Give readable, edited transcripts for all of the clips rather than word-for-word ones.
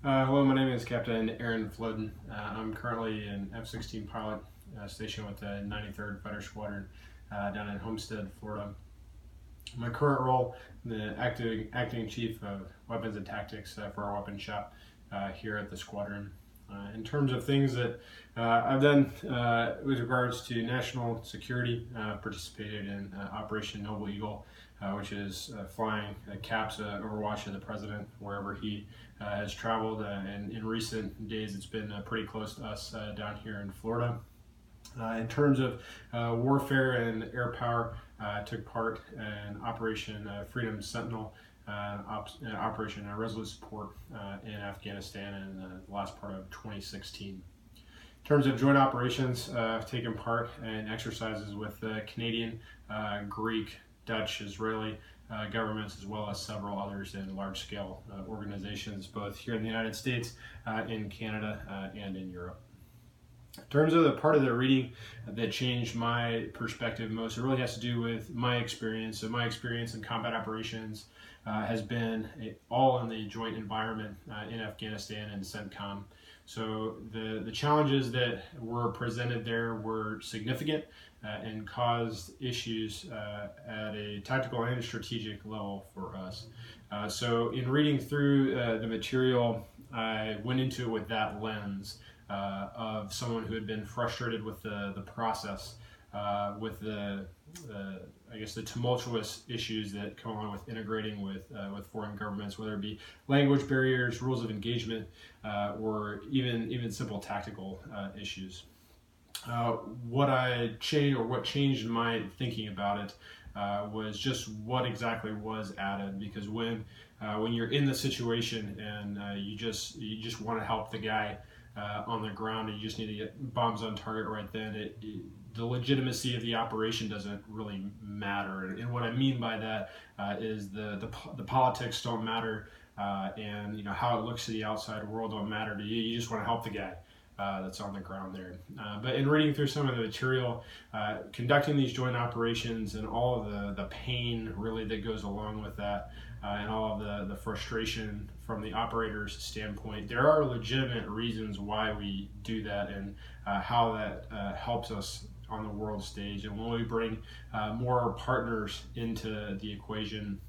Hello, my name is Captain Aaron Floden. I'm currently an F-16 pilot stationed with the 93rd Fighter Squadron down in Homestead, Florida. My current role, the acting chief of weapons and tactics for our weapons shop here at the squadron. In terms of things that I've done with regards to national security, participated in Operation Noble Eagle, which is flying caps overwatch of the president wherever he has traveled. And in recent days, it's been pretty close to us down here in Florida. In terms of warfare and air power, took part in Operation Freedom Sentinel, Operation Resolute Support in Afghanistan in the last part of 2016. In terms of joint operations, I've taken part in exercises with Canadian, Greek, Dutch, Israeli governments, as well as several others in large-scale organizations, both here in the United States, in Canada, and in Europe. In terms of the part of the reading that changed my perspective most, it really has to do with my experience. So my experience in combat operations has been all in the joint environment in Afghanistan and CENTCOM. So the challenges that were presented there were significant and caused issues at a tactical and strategic level for us. So in reading through the material, I went into it with that lens of someone who had been frustrated with the process, with I guess the tumultuous issues that come along with integrating with foreign governments, whether it be language barriers, rules of engagement, or even simple tactical issues. What changed my thinking about it was just what exactly was added, because when you're in the situation and you just want to help the guy on the ground, and you just need to get bombs on target right then, the legitimacy of the operation doesn't really matter. And what I mean by that is the politics don't matter, and how it looks to the outside world don't matter to you. You just want to help the guy that's on the ground there. But in reading through some of the material, conducting these joint operations and all of the pain really that goes along with that, and all of the frustration from the operator's standpoint, there are legitimate reasons why we do that, and how that helps us on the world stage. And when we bring more partners into the equation,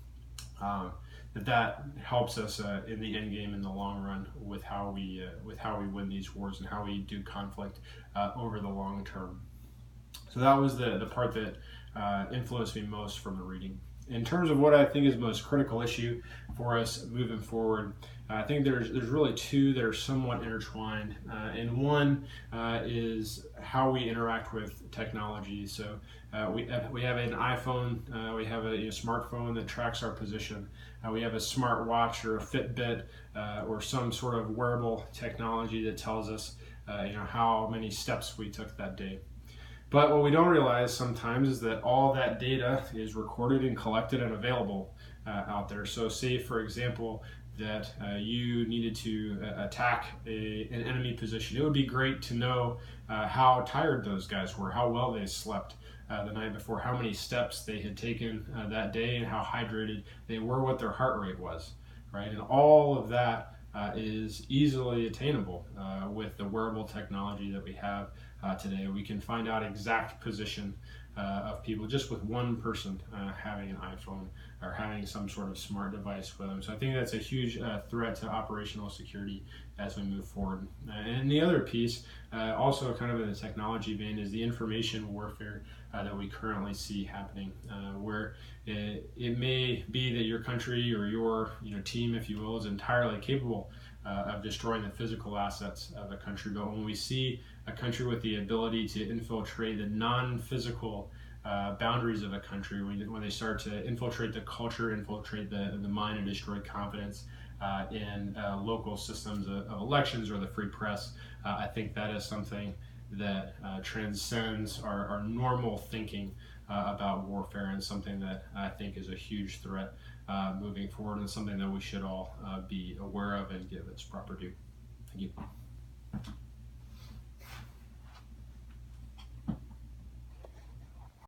that helps us in the end game in the long run with how we win these wars and how we do conflict over the long term. So that was the part that influenced me most from the reading. In terms of what I think is the most critical issue for us moving forward, I think there's really two that are somewhat intertwined, and one is how we interact with technology. So we have an iPhone, we have a smartphone that tracks our position, we have a smartwatch or a Fitbit or some sort of wearable technology that tells us how many steps we took that day. But what we don't realize sometimes is that all that data is recorded and collected and available out there. So say, for example, that you needed to attack an enemy position. It would be great to know how tired those guys were, how well they slept the night before, how many steps they had taken that day, and how hydrated they were, what their heart rate was, right? And all of that is easily attainable with the wearable technology that we have today. We can find out exact position of people just with one person having an iPhone or having some sort of smart device with them. So I think that's a huge threat to operational security as we move forward. And the other piece, also kind of in the technology vein, is the information warfare that we currently see happening, where it may be that your country or your team, if you will, is entirely capable of destroying the physical assets of a country. But when we see a country with the ability to infiltrate the non-physical boundaries of a country, when they start to infiltrate the culture, infiltrate the mind, and destroy confidence in local systems of elections or the free press, I think that is something that transcends our normal thinking about warfare, and something that I think is a huge threat moving forward, and something that we should all be aware of and give its proper due. Thank you.